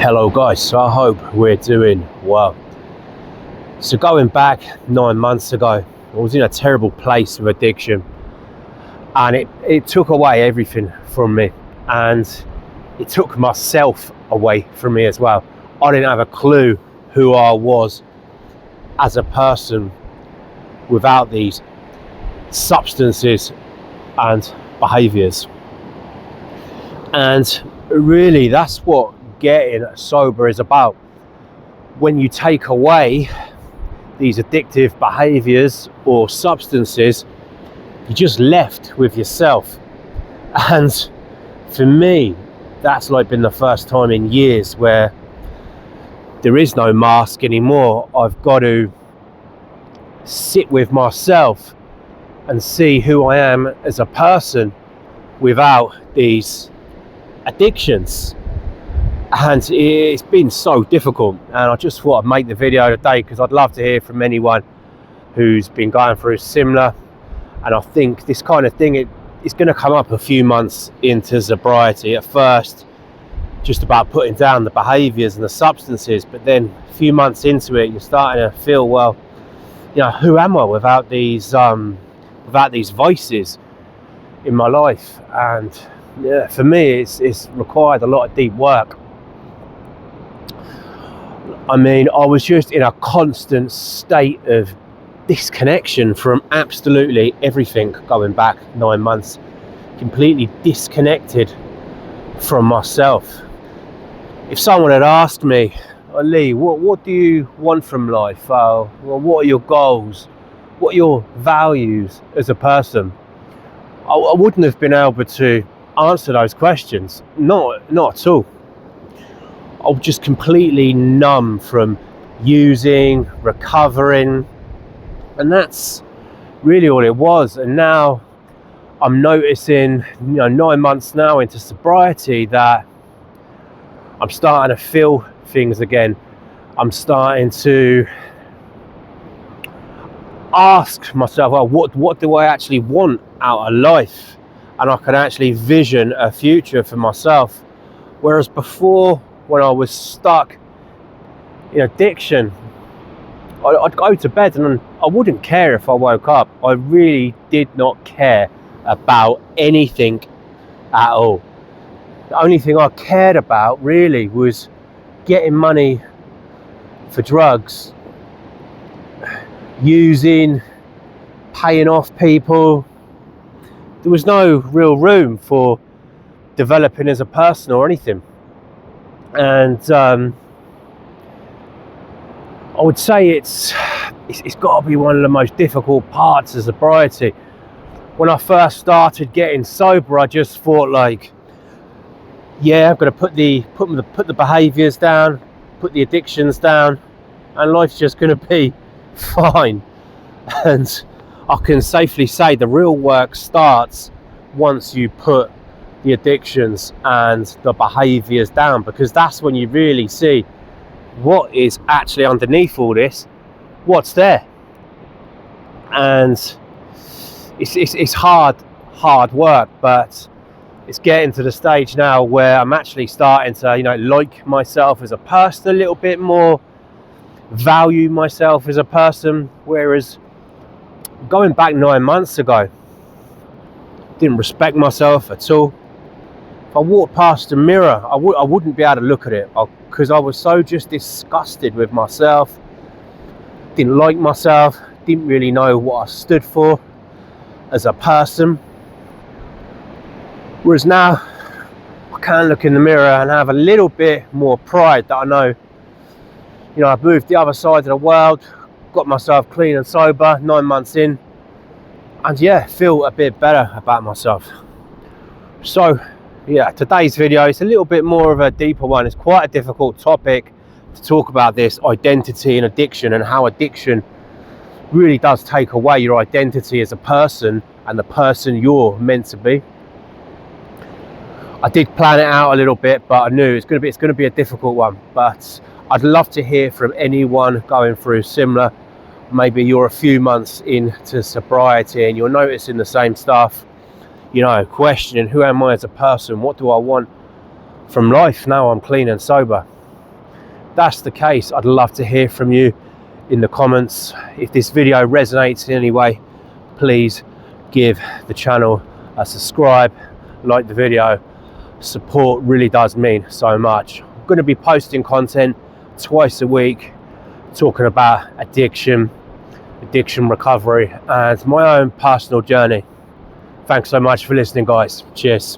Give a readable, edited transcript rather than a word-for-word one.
Hello guys, so I hope we're doing well. So going back 9 months ago, I was in a terrible place with addiction, and it took away everything from me, and it took myself away from me as well. I didn't have a clue who I was as a person without these substances and behaviors. And really, that's what getting sober is about. When you take away these addictive behaviors or substances, you're just left with yourself. And for me, that's like been the first time in years where there is no mask anymore. I've got to sit with myself and see who I am as a person without these addictions. And it's been so difficult, and I just thought I'd make the video today because I'd love to hear from anyone who's been going through similar. And I think this kind of thing, it's going to come up a few months into sobriety. At first, just about putting down the behaviors and the substances, but then a few months into it, you're starting to feel, well, you know, who am I without these vices in my life? And yeah, for me, it's required a lot of deep work. I mean, I was just in a constant state of disconnection from absolutely everything going back 9 months, completely disconnected from myself. If someone had asked me, oh, Lee, what do you want from life? Well, what are your goals? What are your values as a person? I wouldn't have been able to answer those questions. Not at all. I was just completely numb from using, recovering, and that's really all it was. And now I'm noticing, 9 months now into sobriety, that I'm starting to feel things again. I'm starting to ask myself, well, what do I actually want out of life? And I can actually vision a future for myself. Whereas before, when I was stuck in addiction, I'd go to bed and I wouldn't care if I woke up. I really did not care about anything at all. The only thing I cared about really was getting money for drugs, using, paying off people. There was no real room for developing as a person or anything. And I would say it's got to be one of the most difficult parts of sobriety. When I first started getting sober, I just thought, like, yeah, I'm going to put the behaviors down, put the addictions down, and life's just going to be fine. And I can safely say the real work starts once you put the addictions and the behaviors down, because that's when you really see what is actually underneath all this, what's there. And it's hard work, but it's getting to the stage now where I'm actually starting to, like myself as a person a little bit more, value myself as a person. Whereas going back 9 months ago, didn't respect myself at all. If I walked past a mirror, I wouldn't be able to look at it, because I was so just disgusted with myself. Didn't like myself, didn't really know what I stood for as a person. Whereas now, I can look in the mirror and have a little bit more pride that I know, I've moved the other side of the world, got myself clean and sober 9 months in, and yeah, feel a bit better about myself. So yeah, today's video is a little bit more of a deeper one. It's quite a difficult topic to talk about, this identity and addiction, and how addiction really does take away your identity as a person and the person you're meant to be. I did plan it out a little bit, but I knew it's going to be a difficult one. But I'd love to hear from anyone going through similar. Maybe you're a few months into sobriety and you're noticing the same stuff, questioning, who am I as a person? What do I want from life now I'm clean and sober? that's the case, I'd love to hear from you in the comments. If this video resonates in any way, please give the channel a subscribe, like the video. Support really does mean so much. I'm going to be posting content twice a week talking about addiction recovery, and my own personal journey. Thanks so much for listening, guys. Cheers.